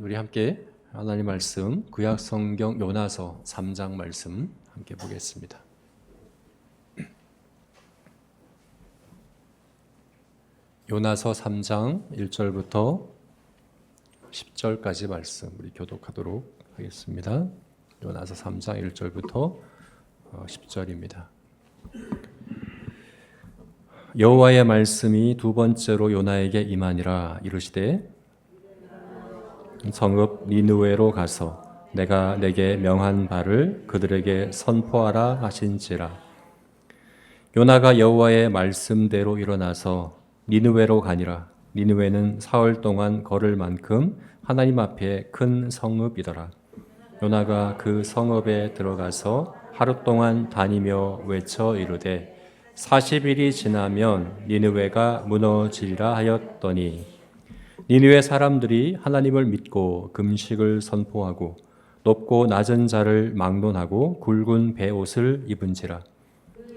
우리 함께 하나님 말씀 구약 성경 요나서 3장 말씀 함께 보겠습니다. 요나서 3장 1절부터 10절까지 말씀 우리 교독하도록 하겠습니다. 요나서 3장 1절부터 10절입니다. 여호와의 말씀이 두 번째로 요나에게 임하니라. 이르시되 성읍 니느웨로 가서 내가 내게 명한 바를 그들에게 선포하라 하신지라. 요나가 여호와의 말씀대로 일어나서 니느웨로 가니라. 니느웨는 사흘 동안 걸을 만큼 하나님 앞에 큰 성읍이더라. 요나가 그 성읍에 들어가서 하루 동안 다니며 외쳐 이르되 40일이 지나면 니느웨가 무너지리라 하였더니 니느웨 사람들이 하나님을 믿고 금식을 선포하고 높고 낮은 자를 막론하고 굵은 베옷을 입은지라.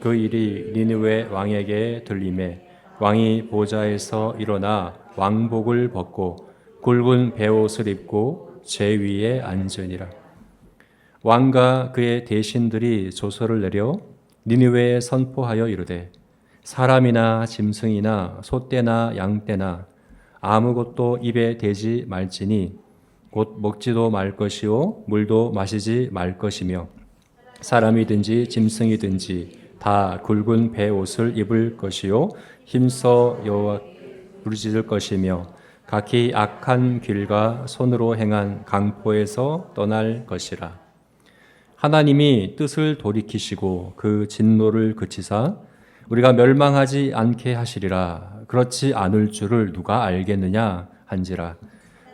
그 일이 니느웨 왕에게 들림에 왕이 보좌에서 일어나 왕복을 벗고 굵은 베옷을 입고 제 위에 앉으니라. 왕과 그의 대신들이 조서를 내려 니느웨에 선포하여 이르되 사람이나 짐승이나 소떼나 양떼나 아무것도 입에 대지 말지니 곧 먹지도 말 것이요 물도 마시지 말 것이며 사람이든지 짐승이든지 다 굵은 베옷을 입을 것이요 힘써 여호와 부르짖을 것이며 각기 악한 길과 손으로 행한 강포에서 떠날 것이라. 하나님이 뜻을 돌이키시고 그 진노를 그치사 우리가 멸망하지 않게 하시리라. 그렇지 않을 줄을 누가 알겠느냐 한지라.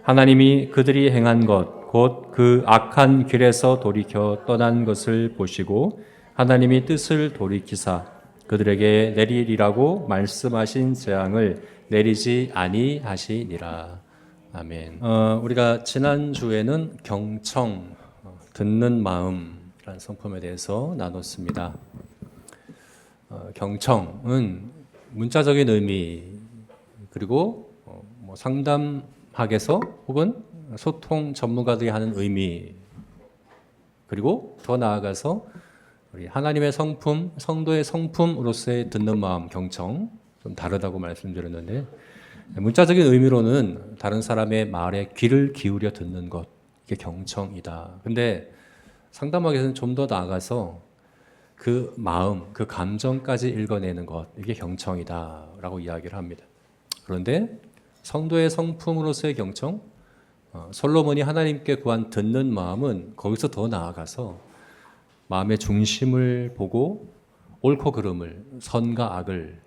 하나님이 그들이 행한 것 곧 그 악한 길에서 돌이켜 떠난 것을 보시고 하나님이 뜻을 돌이키사 그들에게 내리리라고 말씀하신 재앙을 내리지 아니하시니라. 아멘. 우리가 지난주에는 경청, 듣는 마음이라는 성품에 대해서 나눴습니다. 경청은 문자적인 의미 그리고 상담학에서 혹은 소통 전문가들이 하는 의미 그리고 더 나아가서 우리 하나님의 성품, 성도의 성품으로서의 듣는 마음, 경청 좀 다르다고 말씀드렸는데 문자적인 의미로는 다른 사람의 말에 귀를 기울여 듣는 것 이게 경청이다. 근데 상담학에서는 좀 더 나아가서 그 마음, 그 감정까지 읽어내는 것 이게 경청이다라고 이야기를 합니다. 그런데 성도의 성품으로서의 경청, 솔로몬이 하나님께 구한 듣는 마음은 거기서 더 나아가서 마음의 중심을 보고 옳고 그름을, 선과 악을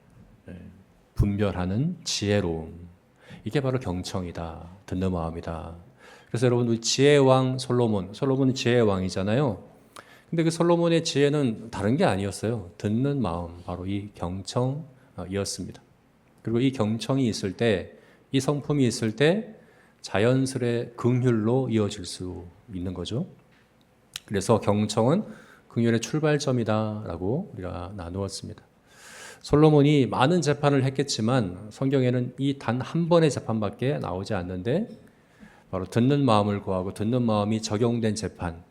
분별하는 지혜로움 이게 바로 경청이다, 듣는 마음이다. 그래서 여러분 우리 지혜의 왕 솔로몬은 지혜의 왕이잖아요. 근데 그 솔로몬의 지혜는 다른 게 아니었어요. 듣는 마음, 바로 이 경청이었습니다. 그리고 이 경청이 있을 때, 이 성품이 있을 때 자연스레 긍휼로 이어질 수 있는 거죠. 그래서 경청은 긍휼의 출발점이다라고 우리가 나누었습니다. 솔로몬이 많은 재판을 했겠지만 성경에는 이 단 한 번의 재판밖에 나오지 않는데 바로 듣는 마음을 구하고 듣는 마음이 적용된 재판.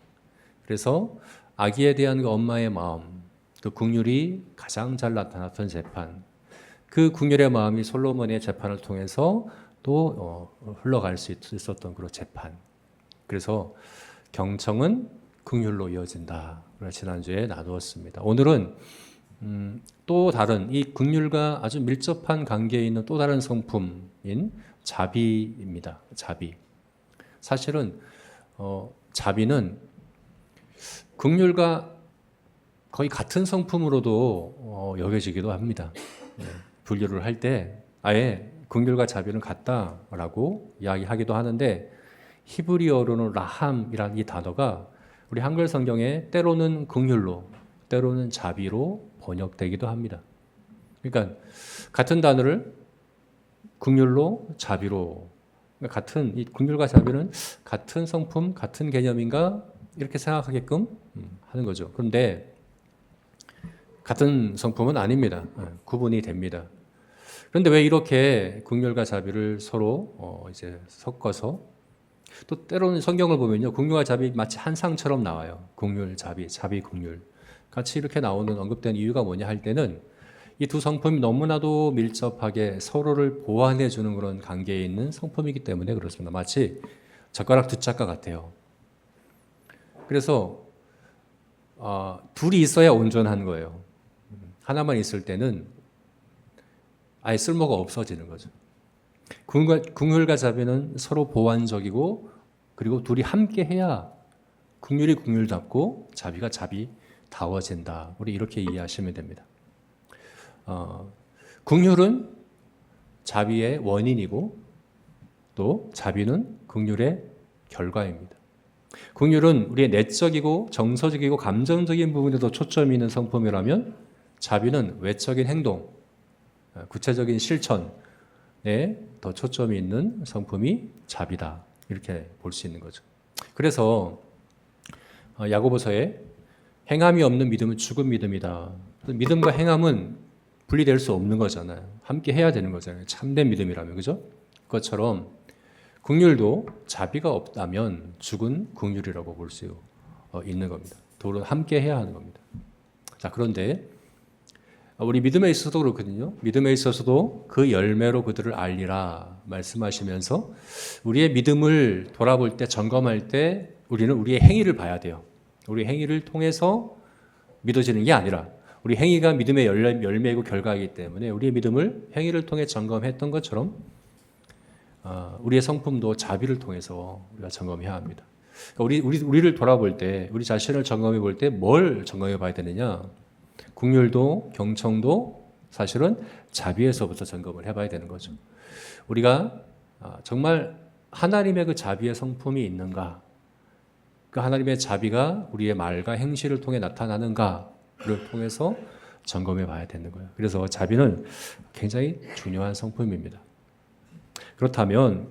그래서 아기에 대한 그 엄마의 마음, 그 긍휼이 가장 잘 나타났던 재판. 그 긍휼의 마음이 솔로몬의 재판을 통해서 또 흘러갈 수 있었던 그런 재판. 그래서 경청은 긍휼로 이어진다. 지난주에 나누었습니다. 오늘은 또 다른 이 긍휼과 아주 밀접한 관계에 있는 또 다른 성품인 자비입니다. 자비. 사실은 자비는 긍휼과 거의 같은 성품으로도 여겨지기도 합니다. 분류를 할 때 아예 긍휼과 자비는 같다라고 이야기하기도 하는데 히브리어로는 라함이라는 이 단어가 우리 한글 성경에 때로는 긍휼로 때로는 자비로 번역되기도 합니다. 그러니까 같은 단어를 긍휼로 자비로 같은 이 긍휼과 자비는 같은 성품, 같은 개념인가 이렇게 생각하게끔 하는 거죠. 그런데 같은 성품은 아닙니다. 구분이 됩니다. 그런데 왜 이렇게 긍휼과 자비를 서로 이제 섞어서 또 때로는 성경을 보면요, 궁율과 자비 마치 한 상처럼 나와요. 궁율, 자비, 자비, 궁율 같이 이렇게 나오는 언급된 이유가 뭐냐 할 때는 이 두 성품이 너무나도 밀접하게 서로를 보완해 주는 그런 관계에 있는 성품이기 때문에 그렇습니다. 마치 젓가락 두 짝과 같아요. 그래서 둘이 있어야 온전한 거예요. 하나만 있을 때는 아예 쓸모가 없어지는 거죠. 궁율과 자비는 서로 보완적이고 그리고 둘이 함께 해야 궁율이 궁율답고 자비가 자비다워진다. 우리 이렇게 이해하시면 됩니다. 궁율은 자비의 원인이고 또 자비는 궁율의 결과입니다. 궁율은 우리의 내적이고 정서적이고 감정적인 부분에도 초점이 있는 성품이라면 자비는 외적인 행동, 구체적인 실천에 더 초점이 있는 성품이 자비다. 이렇게 볼 수 있는 거죠. 그래서 야고보서에 행함이 없는 믿음은 죽은 믿음이다. 믿음과 행함은 분리될 수 없는 거잖아요. 함께 해야 되는 거잖아요. 참된 믿음이라면, 그죠? 그것처럼 궁율도 자비가 없다면 죽은 궁율이라고 볼 수 있는 겁니다. 둘은 함께 해야 하는 겁니다. 자, 그런데 우리 믿음에 있어서도 그렇거든요. 믿음에 있어서도 그 열매로 그들을 알리라 말씀하시면서 우리의 믿음을 돌아볼 때, 점검할 때 우리는 우리의 행위를 봐야 돼요. 우리 행위를 통해서 믿어지는 게 아니라 우리 행위가 믿음의 열매이고 결과이기 때문에 우리의 믿음을 행위를 통해 점검했던 것처럼 우리의 성품도 자비를 통해서 우리가 점검해야 합니다. 우리를 돌아볼 때, 우리 자신을 점검해 볼 때 뭘 점검해 봐야 되느냐? 궁율도 경청도 사실은 자비에서부터 점검을 해봐야 되는 거죠. 우리가 정말 하나님의 그 자비의 성품이 있는가? 그 하나님의 자비가 우리의 말과 행실을 통해 나타나는가를 통해서 점검해 봐야 되는 거예요. 그래서 자비는 굉장히 중요한 성품입니다. 그렇다면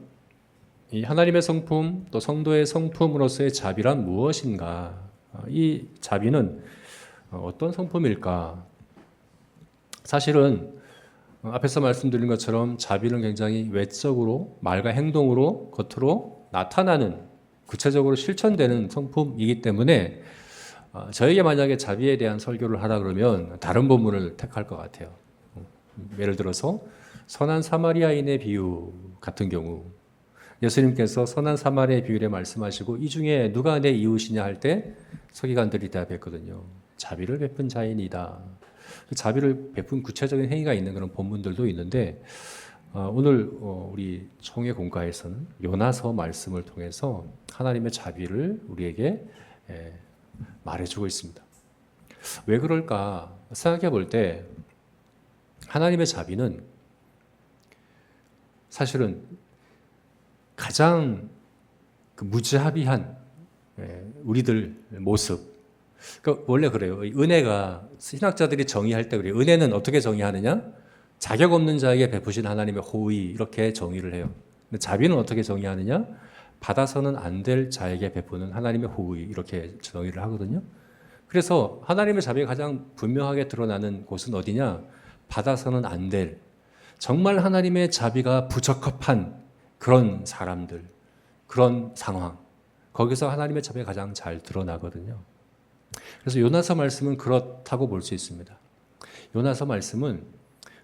이 하나님의 성품 또 성도의 성품으로서의 자비란 무엇인가? 이 자비는 어떤 성품일까? 사실은 앞에서 말씀드린 것처럼 자비는 굉장히 외적으로 말과 행동으로 겉으로 나타나는 구체적으로 실천되는 성품이기 때문에 저에게 만약에 자비에 대한 설교를 하라 그러면 다른 본문을 택할 것 같아요. 예를 들어서 선한 사마리아인의 비유 같은 경우 예수님께서 선한 사마리아의 비유를 말씀하시고 이 중에 누가 내 이웃이냐 할 때 서기관들이 대답했거든요. 자비를 베푼 자인이다. 자비를 베푼 구체적인 행위가 있는 그런 본문들도 있는데 오늘 우리 총회 공과에서는 요나서 말씀을 통해서 하나님의 자비를 우리에게 말해주고 있습니다. 왜 그럴까 생각해 볼 때 하나님의 자비는 사실은 가장 무자비한 우리들 모습. 그러니까 원래 그래요. 은혜가 신학자들이 정의할 때 그래요. 은혜는 어떻게 정의하느냐? 자격 없는 자에게 베푸신 하나님의 호의 이렇게 정의를 해요. 근데 자비는 어떻게 정의하느냐? 받아서는 안 될 자에게 베푸는 하나님의 호의 이렇게 정의를 하거든요. 그래서 하나님의 자비가 가장 분명하게 드러나는 곳은 어디냐? 받아서는 안 될 정말 하나님의 자비가 부적합한 그런 사람들, 그런 상황 거기서 하나님의 자비가 가장 잘 드러나거든요. 그래서 요나서 말씀은 그렇다고 볼 수 있습니다. 요나서 말씀은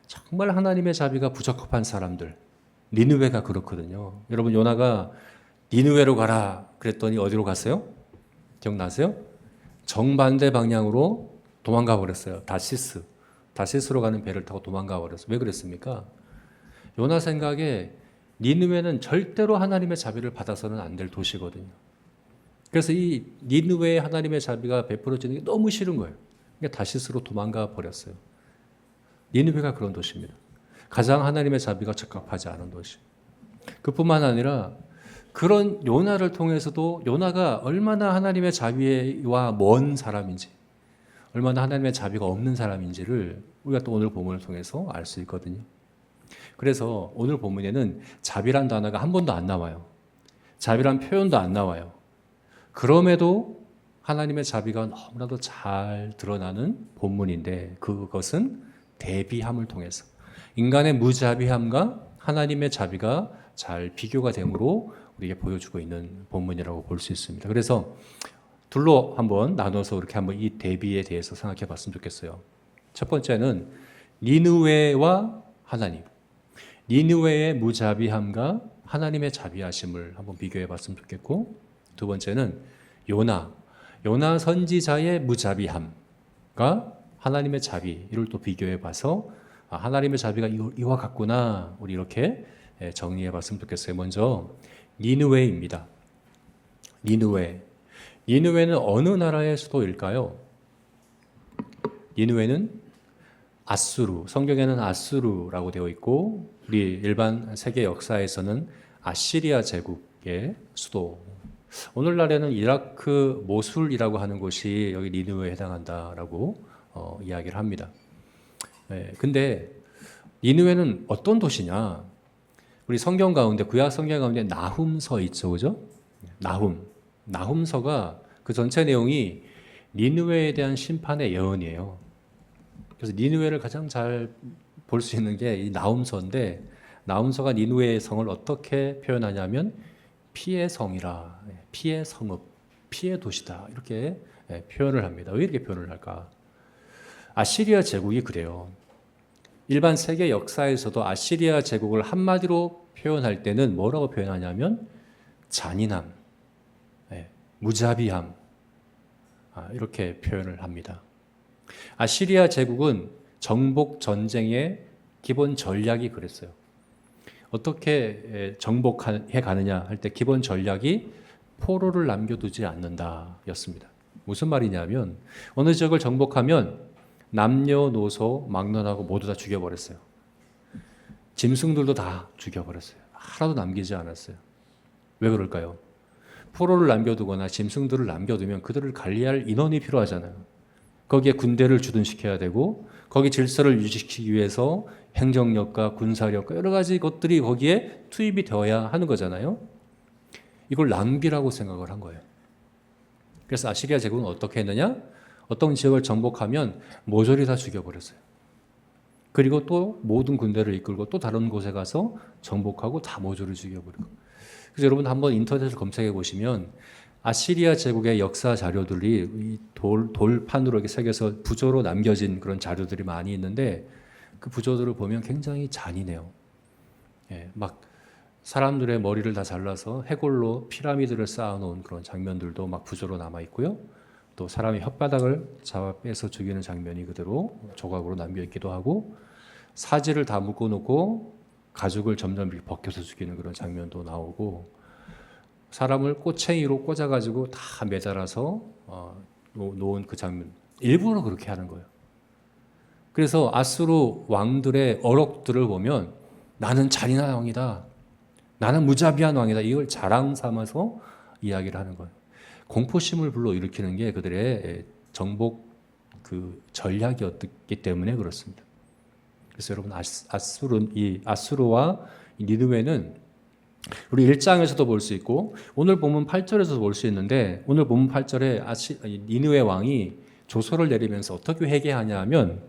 정말 하나님의 자비가 부적합한 사람들, 니느웨가 그렇거든요. 여러분 요나가 니느웨로 가라 그랬더니 어디로 갔어요? 기억나세요? 정반대 방향으로 도망가 버렸어요. 다시스로 가는 배를 타고 도망가 버렸어요. 왜 그랬습니까? 요나 생각에 니느웨는 절대로 하나님의 자비를 받아서는 안 될 도시거든요. 그래서 이 니느웨의 하나님의 자비가 베풀어지는 게 너무 싫은 거예요. 그러니까 다시스로 도망가 버렸어요. 니느웨가 그런 도시입니다. 가장 하나님의 자비가 적합하지 않은 도시. 그뿐만 아니라 그런 요나를 통해서도 요나가 얼마나 하나님의 자비와 먼 사람인지, 얼마나 하나님의 자비가 없는 사람인지를 우리가 또 오늘 본문을 통해서 알 수 있거든요. 그래서 오늘 본문에는 자비란 단어가 한 번도 안 나와요. 자비란 표현도 안 나와요. 그럼에도 하나님의 자비가 너무나도 잘 드러나는 본문인데 그것은 대비함을 통해서 인간의 무자비함과 하나님의 자비가 잘 비교가 되므로 우리에게 보여주고 있는 본문이라고 볼 수 있습니다. 그래서 둘로 한번 나눠서 이렇게 한번 이 대비에 대해서 생각해 봤으면 좋겠어요. 첫 번째는 니느웨와 하나님, 니느웨의 무자비함과 하나님의 자비하심을 한번 비교해 봤으면 좋겠고, 두 번째는 요나 선지자의 무자비함과 하나님의 자비, 이를 또 비교해 봐서 하나님의 자비가 이와 같구나, 우리 이렇게 정리해 봤으면 좋겠어요. 먼저 니느웨입니다. 니느웨는 어느 나라의 수도일까요? 니느웨는 아수르, 성경에는 아수르라고 되어 있고 우리 일반 세계 역사에서는 아시리아 제국의 수도. 오늘날에는 이라크 모술이라고 하는 곳이 여기 니느웨에 해당한다라고 이야기를 합니다. 근데 니느웨는 어떤 도시냐? 우리 성경 가운데, 구약 성경 가운데 나훔서 있죠, 그죠? 나훔서가 그 전체 내용이 니느웨에 대한 심판의 예언이에요. 그래서 니느웨를 가장 잘 볼 수 있는 게 이 나훔서인데, 나훔서가 니느웨의 성을 어떻게 표현하냐면 피의 성이라, 피의 성읍, 피의 도시다, 이렇게 표현을 합니다. 왜 이렇게 표현을 할까? 아시리아 제국이 그래요. 일반 세계 역사에서도 아시리아 제국을 한마디로 표현할 때는 뭐라고 표현하냐면 잔인함, 무자비함, 이렇게 표현을 합니다. 아시리아 제국은 정복 전쟁의 기본 전략이 그랬어요. 어떻게 정복해 가느냐 할 때 기본 전략이 포로를 남겨두지 않는다였습니다. 무슨 말이냐면 어느 지역을 정복하면 남녀노소 막론하고 모두 다 죽여버렸어요. 짐승들도 다 죽여버렸어요. 하나도 남기지 않았어요. 왜 그럴까요? 포로를 남겨두거나 짐승들을 남겨두면 그들을 관리할 인원이 필요하잖아요. 거기에 군대를 주둔시켜야 되고 거기 질서를 유지시키기 위해서 행정력과 군사력과 여러 가지 것들이 거기에 투입이 되어야 하는 거잖아요. 이걸 낭비라고 생각을 한 거예요. 그래서 아시리아 제국은 어떻게 했느냐? 어떤 지역을 정복하면 모조리 다 죽여버렸어요. 그리고 또 모든 군대를 이끌고 또 다른 곳에 가서 정복하고 다 모조리 죽여버리고. 그래서 여러분 한번 인터넷을 검색해 보시면 아시리아 제국의 역사 자료들이 이 돌판으로 이렇게 새겨서 부조로 남겨진 그런 자료들이 많이 있는데 그 부조들을 보면 굉장히 잔인해요. 막 사람들의 머리를 다 잘라서 해골로 피라미드를 쌓아놓은 그런 장면들도 막 부조로 남아 있고요. 또 사람이 혓바닥을 잡아 빼서 죽이는 장면이 그대로 조각으로 남겨 있기도 하고, 사지를 다 묶어놓고 가죽을 점점 이렇게 벗겨서 죽이는 그런 장면도 나오고, 사람을 꼬챙이로 꽂아가지고 다 매달아서 놓은 그 장면, 일부러 그렇게 하는 거예요. 그래서 아수르 왕들의 어록들을 보면 나는 잔인한 왕이다, 나는 무자비한 왕이다, 이걸 자랑 삼아서 이야기를 하는 거예요. 공포심을 불러일으키는 게 그들의 정복 그 전략이었기 때문에 그렇습니다. 그래서 여러분 아수르와 니느웨는 우리 1장에서도 볼 수 있고 오늘 본문 8절에서도 볼 수 있는데, 오늘 본문 8절에 니느웨 왕이 조서를 내리면서 어떻게 회개하냐 하면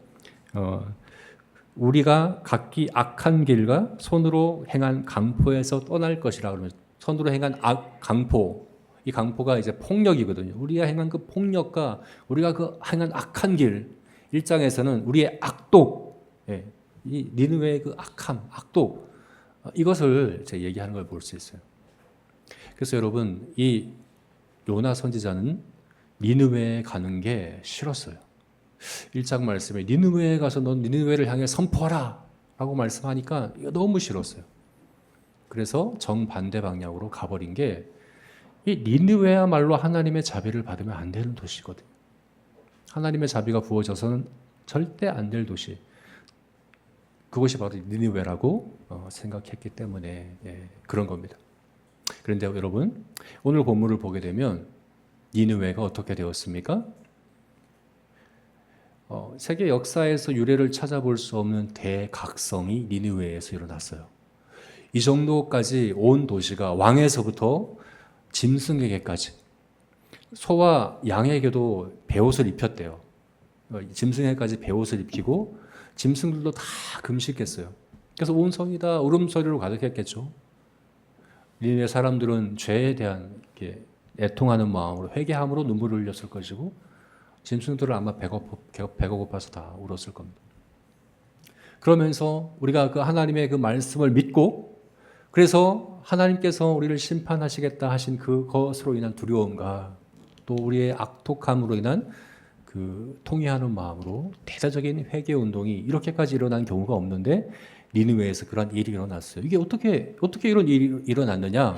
우리가 각기 악한 길과 손으로 행한 강포에서 떠날 것이라 그러면서, 손으로 행한 강포, 이 강포가 이제 폭력이거든요. 우리가 행한 그 폭력과 우리가 그 행한 악한 길, 1장에서는 우리의 악독, 이 니느웨의 그 악함, 악독, 이것을 제가 얘기하는 걸 볼 수 있어요. 그래서 여러분, 이 요나 선지자는 니느웨에 가는 게 싫었어요. 1장 말씀에 니느웨에 가서 넌 니느웨를 향해 선포하라 라고 말씀하니까 이거 너무 싫었어요. 그래서 정반대 방향으로 가버린 게, 이 니느웨야말로 하나님의 자비를 받으면 안 되는 도시거든요. 하나님의 자비가 부어져서는 절대 안 될 도시, 그것이 바로 니느웨라고 생각했기 때문에 그런 겁니다. 그런데 여러분, 오늘 본문을 보게 되면 니느웨가 어떻게 되었습니까? 세계 역사에서 유래를 찾아볼 수 없는 대각성이 니느웨에서 일어났어요. 이 정도까지 온 도시가 왕에서부터 짐승에게까지, 소와 양에게도 베옷을 입혔대요. 짐승에게까지 베옷을 입히고 짐승들도 다 금식했어요. 그래서 온 성이 다 울음소리로 가득했겠죠. 니느웨 사람들은 죄에 대한 이렇게 애통하는 마음으로 회개함으로 눈물을 흘렸을 것이고 짐승들은 아마 배가 고파서 다 울었을 겁니다. 그러면서 우리가 그 하나님의 그 말씀을 믿고 그래서 하나님께서 우리를 심판하시겠다 하신 그것으로 인한 두려움과 또 우리의 악독함으로 인한 그 통회하는 마음으로 대대적인 회개 운동이 이렇게까지 일어난 경우가 없는데 니느웨에서 그런 일이 일어났어요. 이게 어떻게 이런 일이 일어났느냐?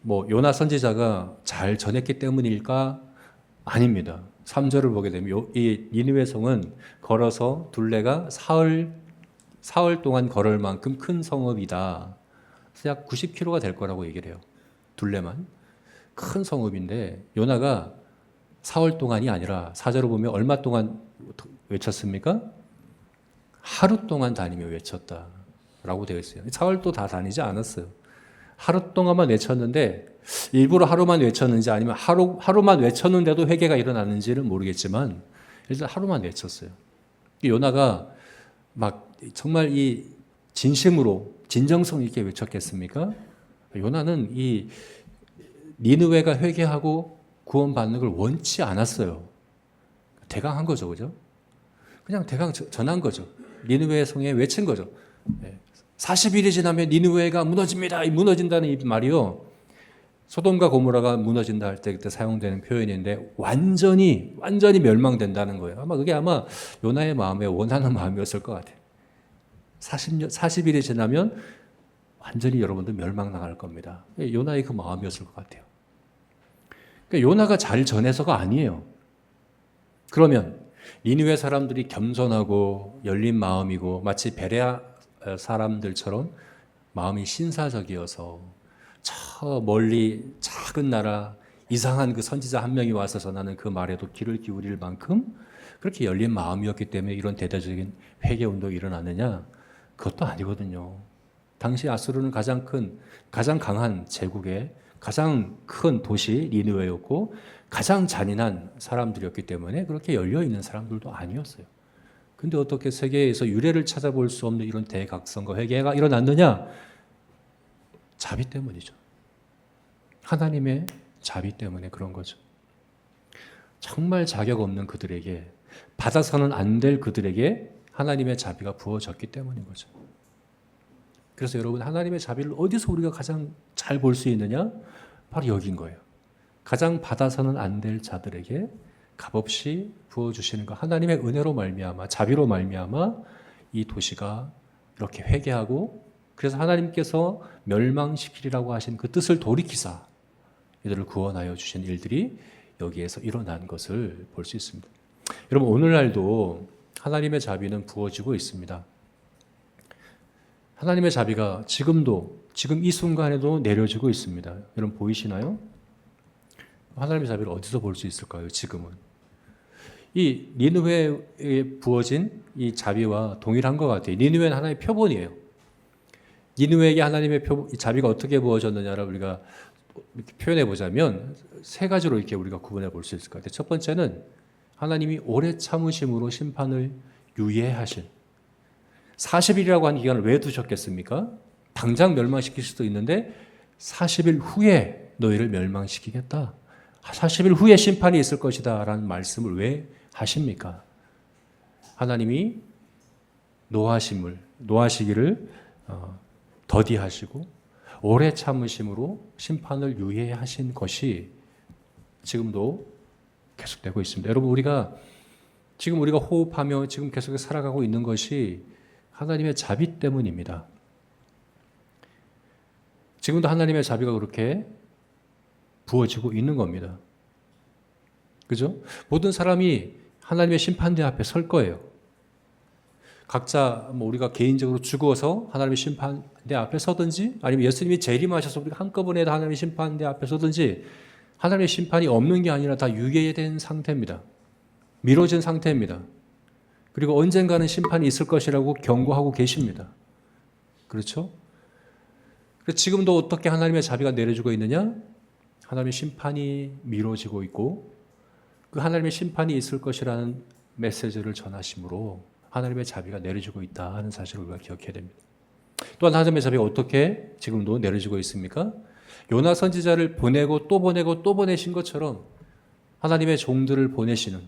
뭐 요나 선지자가 잘 전했기 때문일까? 아닙니다. 3절을 보게 되면 이 니느웨 성은 걸어서 둘레가 사흘 동안 걸을 만큼 큰 성읍이다. 약 90km가 될 거라고 얘기를 해요. 둘레만. 큰 성읍인데 요나가 사흘 동안이 아니라 4절을 보면 얼마 동안 외쳤습니까? 하루 동안 다니며 외쳤다라고 되어 있어요. 사흘도 다 다니지 않았어요. 하루 동안만 외쳤는데 일부러 하루만 외쳤는지 아니면 하루만 외쳤는데도 회개가 일어났는지는 모르겠지만 일단 하루만 외쳤어요. 요나가 막 정말 이 진심으로 진정성 있게 외쳤겠습니까? 요나는 이 니느웨가 회개하고 구원받는 걸 원치 않았어요. 대강한 거죠, 그죠? 그냥 대강 전한 거죠. 니느웨 성에 외친 거죠. 40일이 지나면 니느웨가 무너집니다. 무너진다는 이 말이요. 소돔과 고모라가 무너진다 할 때 그때 사용되는 표현인데 완전히 멸망된다는 거예요. 그게 아마 요나의 마음에 원하는 마음이었을 것 같아요. 40일이 지나면 완전히 여러분들 멸망당할 겁니다. 요나의 그 마음이었을 것 같아요. 그러니까 요나가 잘 전해서가 아니에요. 그러면 니느웨 사람들이 겸손하고 열린 마음이고 마치 베레아 사람들처럼 마음이 신사적이어서 저 멀리 작은 나라 이상한 그 선지자 한 명이 와서 전하는 그 말에도 귀를 기울일 만큼 그렇게 열린 마음이었기 때문에 이런 대대적인 회개 운동이 일어났느냐? 그것도 아니거든요. 당시 아수르는 가장 강한 제국의 가장 큰 도시 니느웨였고 가장 잔인한 사람들이었기 때문에 그렇게 열려있는 사람들도 아니었어요. 근데 어떻게 세계에서 유례를 찾아볼 수 없는 이런 대각성과 회개가 일어났느냐? 자비 때문이죠. 하나님의 자비 때문에 그런 거죠. 정말 자격 없는 그들에게 받아서는 안 될 그들에게 하나님의 자비가 부어졌기 때문인 거죠. 그래서 여러분 하나님의 자비를 어디서 우리가 가장 잘 볼 수 있느냐? 바로 여기인 거예요. 가장 받아서는 안 될 자들에게 값없이 부어주시는 것. 하나님의 은혜로 말미암아 자비로 말미암아 이 도시가 이렇게 회개하고 그래서 하나님께서 멸망시키리라고 하신 그 뜻을 돌이키사 이들을 구원하여 주신 일들이 여기에서 일어난 것을 볼 수 있습니다. 여러분 오늘날도 하나님의 자비는 부어지고 있습니다. 하나님의 자비가 지금 이 순간에도 내려지고 있습니다. 여러분 보이시나요? 하나님의 자비를 어디서 볼 수 있을까요? 지금은 이 니느웨에 부어진 이 자비와 동일한 것 같아요. 니느웨는 하나의 표본이에요. 니느웨에게 하나님의 자비가 어떻게 부어졌느냐를 우리가 이렇게 표현해 보자면 세 가지로 이렇게 우리가 구분해 볼 수 있을 것 같아요. 첫 번째는 하나님이 오래 참으심으로 심판을 유예하신 40일이라고 하는 기간을 왜 두셨겠습니까? 당장 멸망시킬 수도 있는데 40일 후에 너희를 멸망시키겠다. 40일 후에 심판이 있을 것이다 라는 말씀을 왜 하십니까? 하나님이 노하시기를 더디하시고 오래 참으심으로 심판을 유예하신 것이 지금도 계속되고 있습니다. 여러분 지금 우리가 호흡하며 지금 계속 살아가고 있는 것이 하나님의 자비 때문입니다. 지금도 하나님의 자비가 그렇게 부어지고 있는 겁니다. 그죠? 모든 사람이 하나님의 심판대 앞에 설 거예요. 각자 우리가 개인적으로 죽어서 하나님의 심판대 앞에 서든지 아니면 예수님이 재림하셔서 우리가 한꺼번에 하나님의 심판대 앞에 서든지 하나님의 심판이 없는 게 아니라 다 유예된 상태입니다. 미뤄진 상태입니다. 그리고 언젠가는 심판이 있을 것이라고 경고하고 계십니다. 그렇죠? 지금도 어떻게 하나님의 자비가 내려지고 있느냐? 하나님의 심판이 미뤄지고 있고 그 하나님의 심판이 있을 것이라는 메시지를 전하심으로 하나님의 자비가 내려지고 있다 하는 사실을 우리가 기억해야 됩니다. 또한 하나님의 자비가 어떻게 지금도 내려지고 있습니까? 요나 선지자를 보내고 또 보내고 또 보내신 것처럼 하나님의 종들을 보내시는,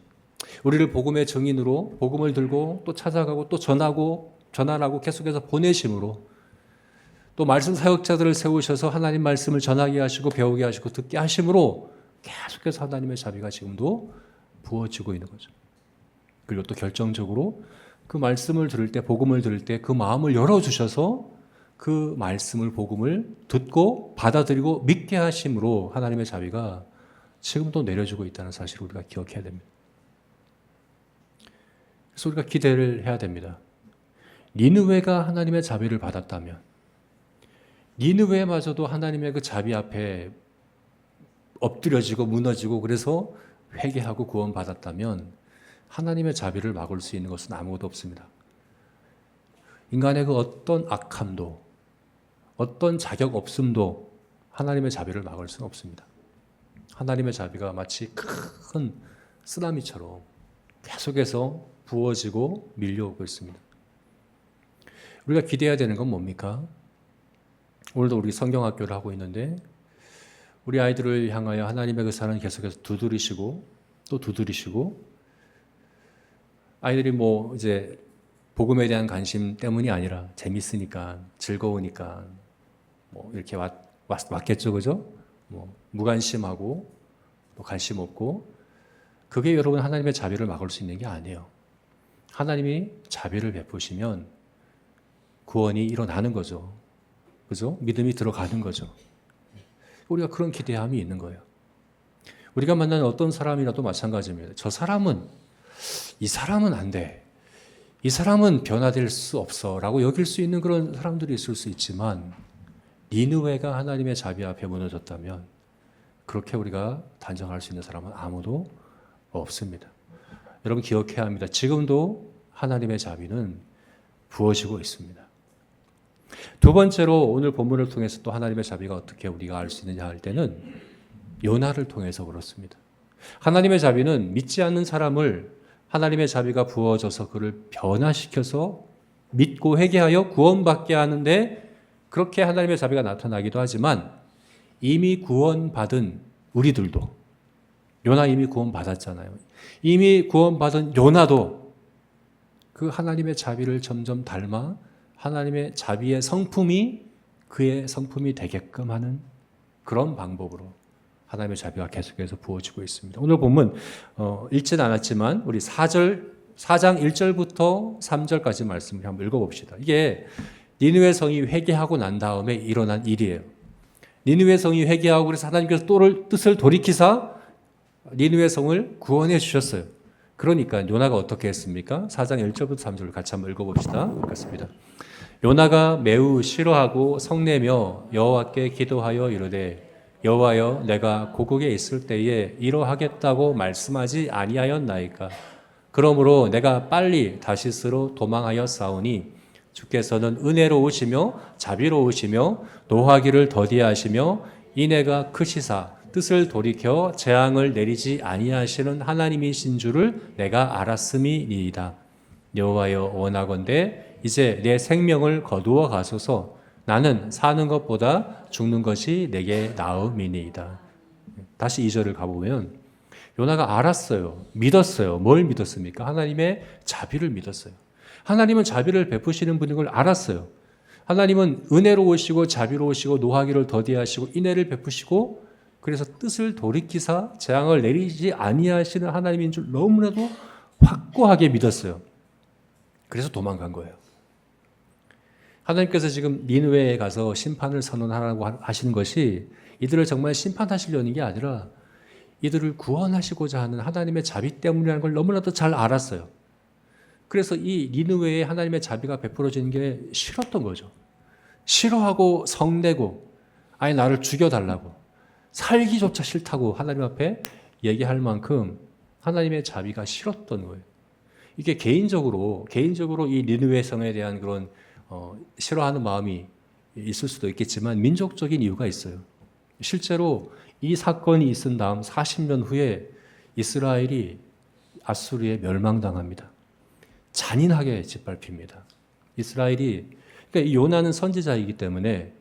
우리를 복음의 증인으로 복음을 들고 또 찾아가고 또 전하라고 계속해서 보내심으로, 또 말씀 사역자들을 세우셔서 하나님 말씀을 전하게 하시고 배우게 하시고 듣게 하심으로 계속해서 하나님의 자비가 지금도 부어지고 있는 거죠. 그리고 또 결정적으로 그 말씀을 들을 때, 복음을 들을 때 그 마음을 열어주셔서 그 말씀을, 복음을 듣고 받아들이고 믿게 하심으로 하나님의 자비가 지금도 내려주고 있다는 사실을 우리가 기억해야 됩니다. 그래서 우리가 기대를 해야 됩니다. 니느웨가 하나님의 자비를 받았다면, 니느웨마저도 하나님의 그 자비 앞에 엎드려지고 무너지고 그래서 회개하고 구원받았다면 하나님의 자비를 막을 수 있는 것은 아무것도 없습니다. 인간의 그 어떤 악함도, 어떤 자격 없음도 하나님의 자비를 막을 수는 없습니다. 하나님의 자비가 마치 큰 쓰나미처럼 계속해서 부어지고 밀려오고 있습니다. 우리가 기대해야 되는 건 뭡니까? 오늘도 우리 성경학교를 하고 있는데 우리 아이들을 향하여 하나님의 그 사랑을 계속해서 두드리시고 또 두드리시고, 아이들이 뭐 이제 복음에 대한 관심 때문이 아니라 재밌으니까, 즐거우니까 뭐 이렇게 왔겠죠, 그죠? 뭐 무관심하고 또 관심 없고, 그게 여러분 하나님의 자비를 막을 수 있는 게 아니에요. 하나님이 자비를 베푸시면 구원이 일어나는 거죠. 그죠? 믿음이 들어가는 거죠. 우리가 그런 기대함이 있는 거예요. 우리가 만나는 어떤 사람이라도 마찬가지입니다. 이 사람은 안 돼. 이 사람은 변화될 수 없어. 라고 여길 수 있는 그런 사람들이 있을 수 있지만, 니느웨가 하나님의 자비 앞에 무너졌다면 그렇게 우리가 단정할 수 있는 사람은 아무도 없습니다. 여러분 기억해야 합니다. 지금도 하나님의 자비는 부어지고 있습니다. 두 번째로 오늘 본문을 통해서 또 하나님의 자비가 어떻게 우리가 알 수 있느냐 할 때는 요나를 통해서 그렇습니다. 하나님의 자비는 믿지 않는 사람을 하나님의 자비가 부어져서 그를 변화시켜서 믿고 회개하여 구원받게 하는데, 그렇게 하나님의 자비가 나타나기도 하지만 이미 구원받은 우리들도, 요나 이미 구원받았잖아요. 이미 구원받은 요나도 그 하나님의 자비를 점점 닮아 하나님의 자비의 성품이 그의 성품이 되게끔 하는 그런 방법으로 하나님의 자비가 계속해서 부어지고 있습니다. 오늘 본문 읽지는 않았지만 우리 4장 1절부터 3절까지 말씀을 한번 읽어봅시다. 이게 니느웨 성이 회개하고 난 다음에 일어난 일이에요. 니느웨 성이 회개하고 그래서 하나님께서 뜻을 돌이키사 니느웨 성을 구원해 주셨어요. 그러니까 요나가 어떻게 했습니까? 4장 1절부터 3절을 같이 한번 읽어봅시다. 읽겠습니다. 요나가 매우 싫어하고 성내며 여호와께 기도하여 이르되, 여호와여, 내가 고국에 있을 때에 이러하겠다고 말씀하지 아니하였나이까? 그러므로 내가 빨리 다시스로 도망하였사오니 주께서는 은혜로우시며 자비로우시며 노하기를 더디하시며 인애가 크시사 뜻을 돌이켜 재앙을 내리지 아니하시는 하나님이신 줄을 내가 알았음이니이다. 여호와여, 원하건대 이제 내 생명을 거두어 가소서. 나는 사는 것보다 죽는 것이 내게 나음이니이다. 다시 2절을 가보면 요나가 알았어요. 믿었어요. 뭘 믿었습니까? 하나님의 자비를 믿었어요. 하나님은 자비를 베푸시는 분인 걸 알았어요. 하나님은 은혜로우시고 자비로우시고 노하기를 더디하시고 인애를 베푸시고 그래서 뜻을 돌이키사 재앙을 내리지 아니하시는 하나님인 줄 너무나도 확고하게 믿었어요. 그래서 도망간 거예요. 하나님께서 지금 니느웨에 가서 심판을 선언하라고 하시는 것이 이들을 정말 심판하시려는 게 아니라 이들을 구원하시고자 하는 하나님의 자비 때문이라는 걸 너무나도 잘 알았어요. 그래서 이 니느웨에 하나님의 자비가 베풀어지는 게 싫었던 거죠. 싫어하고 성내고 아예 나를 죽여달라고, 살기조차 싫다고 하나님 앞에 얘기할 만큼 하나님의 자비가 싫었던 거예요. 이게 개인적으로 이 니느웨 성에 대한 그런 싫어하는 마음이 있을 수도 있겠지만 민족적인 이유가 있어요. 실제로 이 사건이 있은 다음 40년 후에 이스라엘이 아수르에 멸망당합니다. 잔인하게 짓밟힙니다. 이스라엘이 그러니까 이 요나는 선지자이기 때문에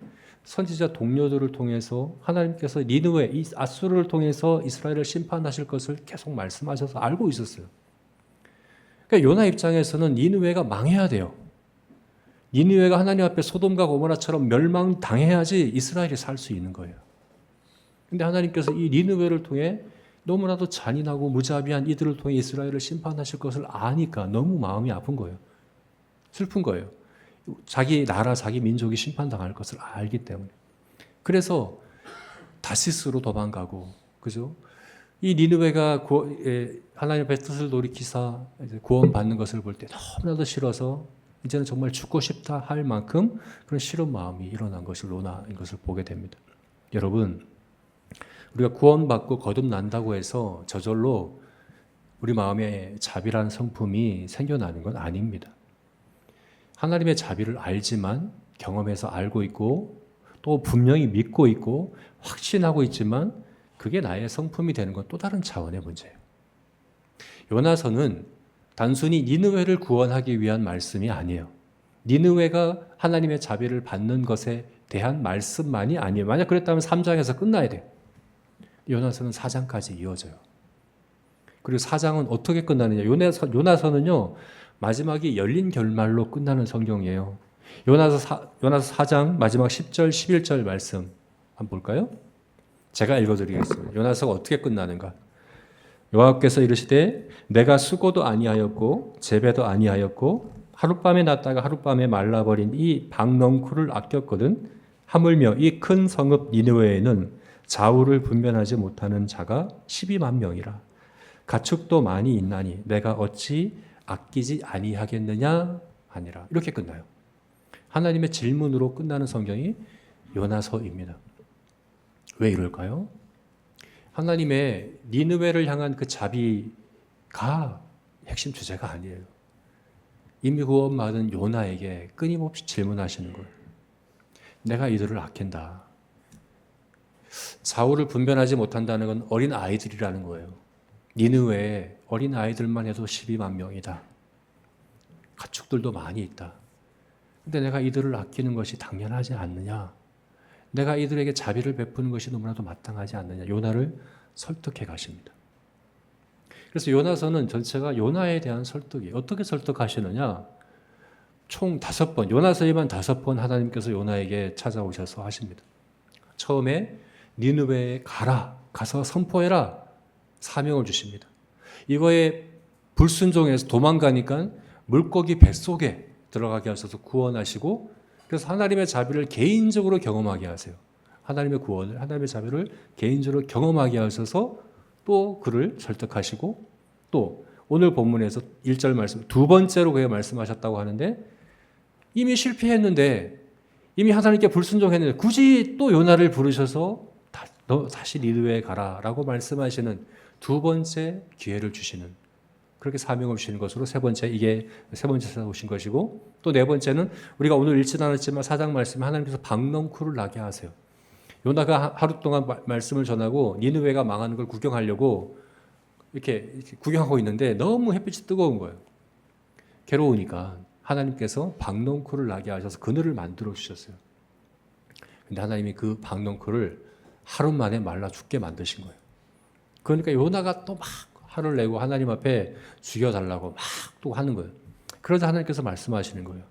선지자 동료들을 통해서 하나님께서 니느웨, 이 아수르를 통해서 이스라엘을 심판하실 것을 계속 말씀하셔서 알고 있었어요. 그러니까 요나 입장에서는 니느웨가 망해야 돼요. 니느웨가 하나님 앞에 소돔과 고모라처럼 멸망당해야지 이스라엘이 살 수 있는 거예요. 근데 하나님께서 이 니느웨를 통해 너무나도 잔인하고 무자비한 이들을 통해 이스라엘을 심판하실 것을 아니까 너무 마음이 아픈 거예요. 슬픈 거예요. 자기 나라, 자기 민족이 심판당할 것을 알기 때문에. 그래서 다시스로 도망가고, 그죠? 이 니느웨가 하나님 앞에 뜻을 돌이키사 구원받는 것을 볼 때 너무나도 싫어서 이제는 정말 죽고 싶다 할 만큼 그런 싫은 마음이 일어난 것을 로나인 것을 보게 됩니다. 여러분, 우리가 구원받고 거듭난다고 해서 저절로 우리 마음에 자비라는 성품이 생겨나는 건 아닙니다. 하나님의 자비를 알지만 경험해서 알고 있고 또 분명히 믿고 있고 확신하고 있지만 그게 나의 성품이 되는 건 또 다른 차원의 문제예요. 요나서는 단순히 니느웨를 구원하기 위한 말씀이 아니에요. 니느웨가 하나님의 자비를 받는 것에 대한 말씀만이 아니에요. 만약 그랬다면 3장에서 끝나야 돼요. 요나서는 4장까지 이어져요. 그리고 4장은 어떻게 끝나느냐. 요나서는요, 마지막이 열린 결말로 끝나는 성경이에요. 요나서 4장 마지막 10절, 11절 말씀 한번 볼까요? 제가 읽어드리겠습니다. 요나서가 어떻게 끝나는가. 여호와께서 이르시되 내가 수고도 아니하였고 재배도 아니하였고 하룻밤에 났다가 하룻밤에 말라버린 이 박넝쿨을 아꼈거든. 하물며 이 큰 성읍 니느웨에는 좌우를 분별하지 못하는 자가 12만 명이라. 가축도 많이 있나니 내가 어찌 아끼지 아니하겠느냐 하니라. 이렇게 끝나요. 하나님의 질문으로 끝나는 성경이 요나서입니다. 왜 이럴까요? 하나님의 니느웨를 향한 그 자비가 핵심 주제가 아니에요. 이미 구원받은 요나에게 끊임없이 질문하시는 거예요. 내가 이들을 아낀다. 좌우를 분별하지 못한다는 건 어린 아이들이라는 거예요. 니느웨에 어린 아이들만 해도 12만 명이다. 가축들도 많이 있다. 근데 내가 이들을 아끼는 것이 당연하지 않느냐? 내가 이들에게 자비를 베푸는 것이 너무나도 마땅하지 않느냐? 요나를 설득해 가십니다. 그래서 요나서는 전체가 요나에 대한 설득이 어떻게 설득하시느냐? 총 5번, 요나서에만 5번 하나님께서 요나에게 찾아오셔서 하십니다. 처음에 니느웨에 가서 선포해라. 사명을 주십니다. 이거에 불순종해서 도망가니까 물고기 뱃속에 들어가게 하셔서 구원하시고, 그래서 하나님의 자비를 개인적으로 경험하게 하세요. 하나님의 구원을, 하나님의 자비를 개인적으로 경험하게 하셔서 또 그를 설득하시고, 또 오늘 본문에서 1절 말씀, 두 번째로 그에 말씀하셨다고 하는데, 이미 실패했는데, 이미 하나님께 불순종했는데 굳이 또 요나를 부르셔서 너 다시 니느웨에 가라라고 말씀하시는 두 번째 기회를 주시는, 그렇게 사명을 주시는 것으로 이게 세 번째 오신 것이고, 또 네 번째는 우리가 오늘 읽지 않았지만 4장 말씀에 하나님께서 박넝쿨을 나게 하세요. 요나가 하루 동안 말씀을 전하고 니느웨가 망하는 걸 구경하려고 이렇게 구경하고 있는데 너무 햇빛이 뜨거운 거예요. 괴로우니까 하나님께서 박넝쿨을 나게 하셔서 그늘을 만들어 주셨어요. 근데 하나님이 그 박넝쿨을 하루 만에 말라 죽게 만드신 거예요. 그러니까 요나가 또 막 화를 내고 하나님 앞에 죽여달라고 막 또 하는 거예요. 그러자 하나님께서 말씀하시는 거예요.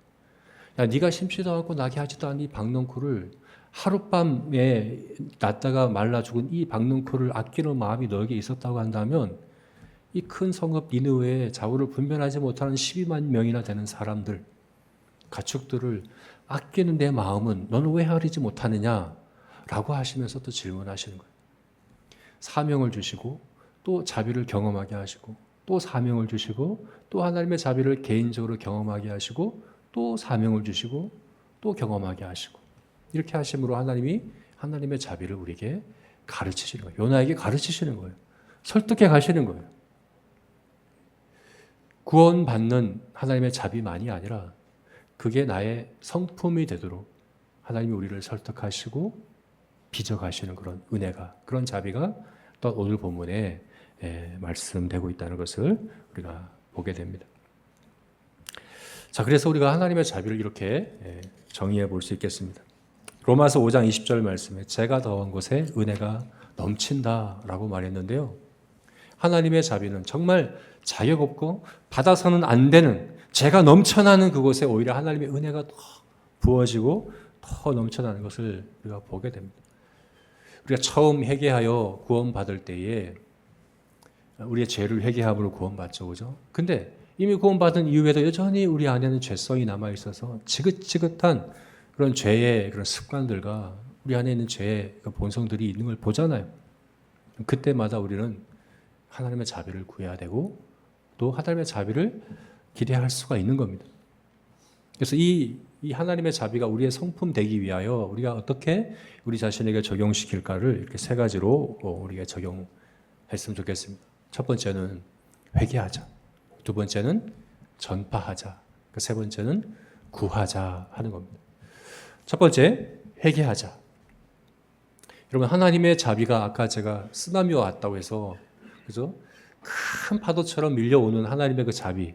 야, 네가 심지도 않고 나게 하지도 않은 이 박넝쿨을, 하룻밤에 났다가 말라 죽은 이 박넝쿨을 아끼는 마음이 너에게 있었다고 한다면 이 큰 성읍 니느웨에 좌우를 분별하지 못하는 12만 명이나 되는 사람들, 가축들을 아끼는 내 마음은 너는 왜 헤아리지 못하느냐? 라고 하시면서 또 질문하시는 거예요. 사명을 주시고 또 자비를 경험하게 하시고 또 사명을 주시고 또 하나님의 자비를 개인적으로 경험하게 하시고 또 사명을 주시고 또 경험하게 하시고, 이렇게 하심으로 하나님이 하나님의 자비를 우리에게 가르치시는 거예요. 요나에게 가르치시는 거예요. 설득해 가시는 거예요. 구원받는 하나님의 자비만이 아니라 그게 나의 성품이 되도록 하나님이 우리를 설득하시고 빚어가시는 그런 은혜가, 그런 자비가 또 오늘 본문에 말씀되고 있다는 것을 우리가 보게 됩니다. 자, 그래서 우리가 하나님의 자비를 이렇게 정의해 볼 수 있겠습니다. 로마서 5장 20절 말씀에 죄가 더한 곳에 은혜가 넘친다라고 말했는데요. 하나님의 자비는 정말 자격 없고 받아서는 안 되는 죄가 넘쳐나는 그곳에 오히려 하나님의 은혜가 더 부어지고 더 넘쳐나는 것을 우리가 보게 됩니다. 우리가 처음 회개하여 구원받을 때에 우리의 죄를 회개함으로 구원받죠, 그죠? 근데 이미 구원받은 이후에도 여전히 우리 안에는 죄성이 남아 있어서 지긋지긋한 그런 죄의 그런 습관들과 우리 안에 있는 죄의 본성들이 있는 걸 보잖아요. 그때마다 우리는 하나님의 자비를 구해야 되고 또 하나님의 자비를 기대할 수가 있는 겁니다. 그래서 이 하나님의 자비가 우리의 성품 되기 위하여 우리가 어떻게 우리 자신에게 적용시킬까를 이렇게 세 가지로 우리가 적용했으면 좋겠습니다. 첫 번째는 회개하자. 두 번째는 전파하자. 세 번째는 구하자 하는 겁니다. 첫 번째, 회개하자. 여러분, 하나님의 자비가 아까 제가 쓰나미와 같다고 해서, 그죠? 큰 파도처럼 밀려오는 하나님의 그 자비.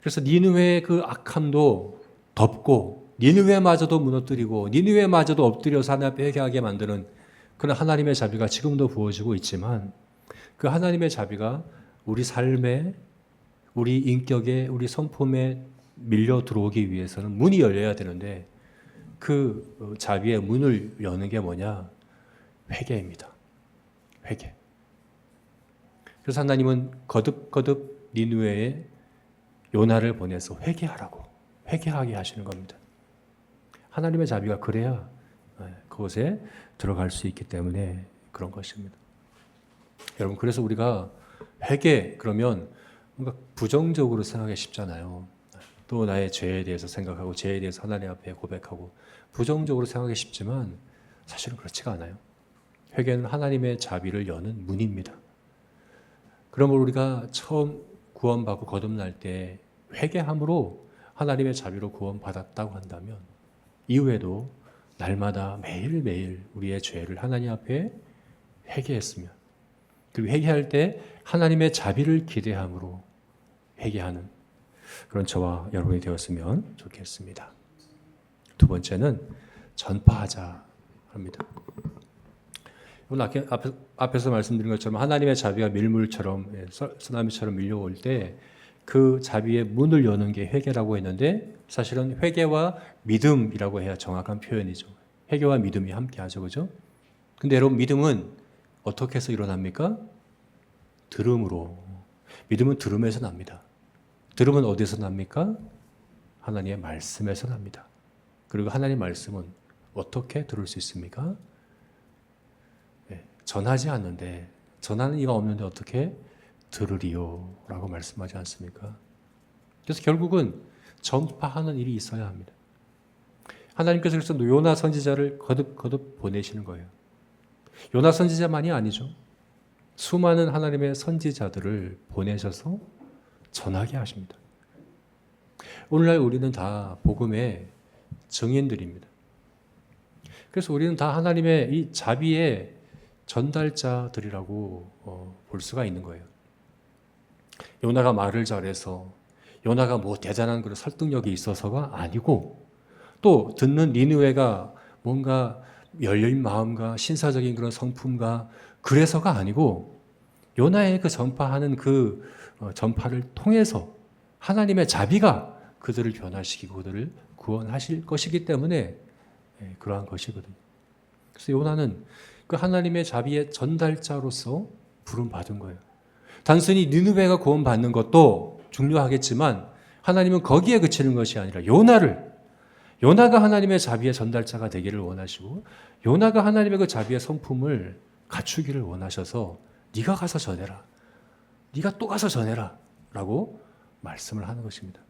그래서 니느웨의 그 악함도 덮고, 니느웨마저도 무너뜨리고, 니느웨마저도 엎드려서 하나님 앞에 회개하게 만드는 그런 하나님의 자비가 지금도 부어지고 있지만, 그 하나님의 자비가 우리 삶에, 우리 인격에, 우리 성품에 밀려 들어오기 위해서는 문이 열려야 되는데 그 자비의 문을 여는 게 뭐냐? 회개입니다. 회개. 그래서 하나님은 거듭거듭 니느웨에 요나를 보내서 회개하라고, 회개하게 하시는 겁니다. 하나님의 자비가 그래야 그곳에 들어갈 수 있기 때문에 그런 것입니다. 여러분, 그래서 우리가 회개 그러면 뭔가 부정적으로 생각하기 쉽잖아요. 또 나의 죄에 대해서 생각하고 죄에 대해서 하나님 앞에 고백하고 부정적으로 생각하기 쉽지만 사실은 그렇지가 않아요. 회개는 하나님의 자비를 여는 문입니다. 그러므로 우리가 처음 구원받고 거듭날 때 회개함으로 하나님의 자비로 구원받았다고 한다면 이후에도 날마다 매일매일 우리의 죄를 하나님 앞에 회개했으면, 그리고 회개할 때 하나님의 자비를 기대함으로 회개하는 그런 저와 여러분이 되었으면 좋겠습니다. 두 번째는 전파하자 합니다. 오늘 앞에서 말씀드린 것처럼 하나님의 자비가 밀물처럼, 쓰나미처럼 밀려올 때 그 자비의 문을 여는 게 회개라고 했는데 사실은 회개와 믿음이라고 해야 정확한 표현이죠. 회개와 믿음이 함께 하죠, 그죠? 근데 여러분, 믿음은 어떻게 해서 일어납니까? 들음으로. 믿음은 들음에서 납니다. 들음은 어디서 납니까? 하나님의 말씀에서 납니다. 그리고 하나님의 말씀은 어떻게 들을 수 있습니까? 전하지 않는데, 전하는 이가 없는데 어떻게 들으리요? 라고 말씀하지 않습니까? 그래서 결국은 전파하는 일이 있어야 합니다. 하나님께서 그래서 요나 선지자를 거듭 보내시는 거예요. 요나 선지자만이 아니죠. 수많은 하나님의 선지자들을 보내셔서 전하게 하십니다. 오늘날 우리는 다 복음의 증인들입니다. 그래서 우리는 다 하나님의 이 자비의 전달자들이라고 볼 수가 있는 거예요. 요나가 말을 잘해서, 요나가 뭐 대단한 그런 설득력이 있어서가 아니고, 또 듣는 니느웨가 뭔가 열린 마음과 신사적인 그런 성품과 그래서가 아니고, 요나의 그 전파하는 그 전파를 통해서 하나님의 자비가 그들을 변화시키고 그들을 구원하실 것이기 때문에 그러한 것이거든요. 그래서 요나는 그 하나님의 자비의 전달자로서 부름받은 거예요. 단순히 니느웨가 구원받는 것도 중요하겠지만 하나님은 거기에 그치는 것이 아니라 요나가 하나님의 자비의 전달자가 되기를 원하시고, 요나가 하나님의 그 자비의 성품을 갖추기를 원하셔서 네가 가서 전해라, 네가 또 가서 전해라 라고 말씀을 하는 것입니다.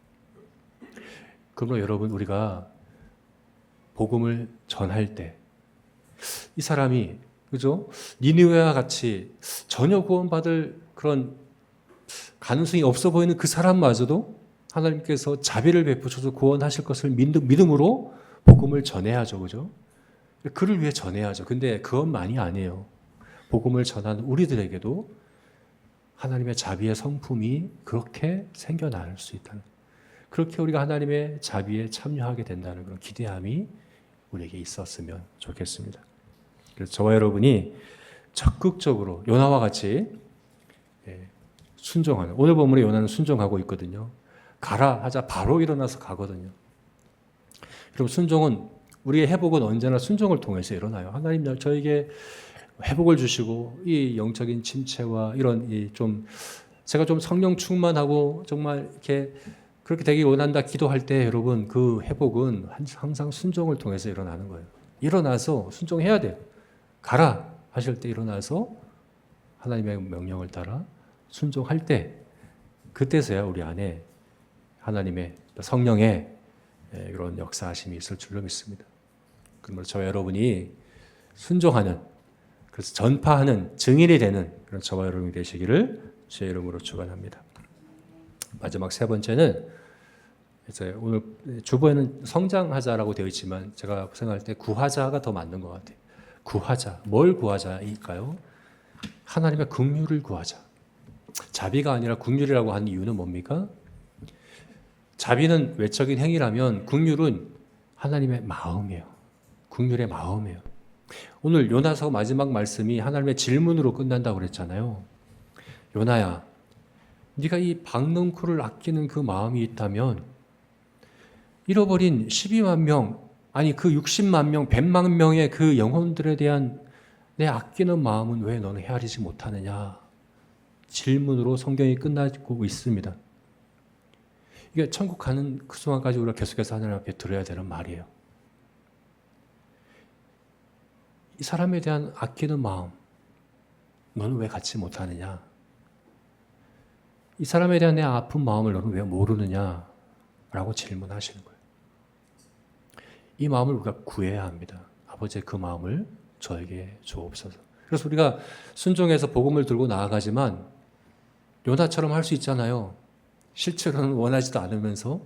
그러므로 여러분, 우리가 복음을 전할 때 이 사람이, 그죠? 니느웨와 같이 전혀 구원받을 그런 가능성이 없어 보이는 그 사람마저도 하나님께서 자비를 베푸셔서 구원하실 것을 믿음으로 복음을 전해야죠, 그죠? 그를 위해 전해야죠. 근데 그것만이 아니에요. 복음을 전하는 우리들에게도 하나님의 자비의 성품이 그렇게 생겨날 수 있다는. 그렇게 우리가 하나님의 자비에 참여하게 된다는 그런 기대함이 우리에게 있었으면 좋겠습니다. 그래서 저와 여러분이 적극적으로 요나와 같이 순종하는, 오늘 본문에 요나는 순종하고 있거든요. 가라 하자 바로 일어나서 가거든요. 여러분, 순종은, 우리의 회복은 언제나 순종을 통해서 일어나요. 하나님 저에게 회복을 주시고 이 영적인 침체와 이런 제가 좀 성령 충만하고 정말 이렇게 그렇게 되길 원한다 기도할 때 여러분, 그 회복은 항상 순종을 통해서 일어나는 거예요. 일어나서 순종해야 돼요. 가라 하실 때 일어나서 하나님의 명령을 따라 순종할 때, 그때서야 우리 안에 하나님의 성령의 이런 역사하심이 있을 줄로 믿습니다. 그러므로 저와 여러분이 순종하는, 그래서 전파하는 증인이 되는 그런 저와 여러분이 되시기를 주의 이름으로 축원합니다. 마지막 세 번째는, 이제 오늘 주보에는 성장하자라고 되어 있지만 제가 생각할 때 구하자가 더 맞는 것 같아요. 구하자, 뭘 구하자일까요? 하나님의 긍휼을 구하자. 자비가 아니라 긍휼이라고 하는 이유는 뭡니까? 자비는 외적인 행위라면 긍휼은 하나님의 마음이에요. 긍휼의 마음이에요. 오늘 요나서 마지막 말씀이 하나님의 질문으로 끝난다고 그랬잖아요. 요나야, 네가 이 박넝쿨을 아끼는 그 마음이 있다면 잃어버린 12만 명, 아니 그 60만 명, 100만 명의 그 영혼들에 대한 내 아끼는 마음은 왜 너는 헤아리지 못하느냐? 질문으로 성경이 끝나고 있습니다. 이게 천국 가는 그 순간까지 우리가 계속해서 하나님 앞에 들어야 되는 말이에요. 이 사람에 대한 아끼는 마음, 너는 왜 갖지 못하느냐? 이 사람에 대한 내 아픈 마음을 너는 왜 모르느냐? 라고 질문하시는 거예요. 이 마음을 우리가 구해야 합니다. 아버지의 그 마음을 저에게 주옵소서. 그래서 우리가 순종해서 복음을 들고 나아가지만 요나처럼 할 수 있잖아요. 실제로는 원하지도 않으면서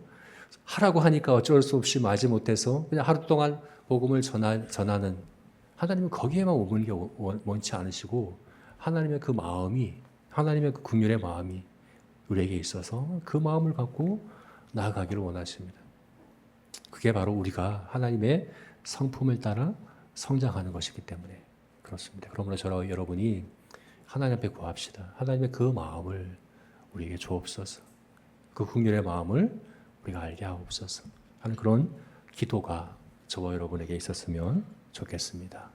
하라고 하니까 어쩔 수 없이 마지 못해서 그냥 하루 동안 복음을 전하는, 하나님은 거기에만 머물게 원치 않으시고 하나님의 그 마음이, 하나님의 그 긍휼의 마음이 우리에게 있어서 그 마음을 갖고 나아가기를 원하십니다. 그게 바로 우리가 하나님의 성품을 따라 성장하는 것이기 때문에 그렇습니다. 그러므로 저와 여러분이 하나님 앞에 구합시다. 하나님의 그 마음을 우리에게 주옵소서. 그 긍휼의 마음을 우리가 알게 하옵소서 하는 그런 기도가 저와 여러분에게 있었으면 좋겠습니다.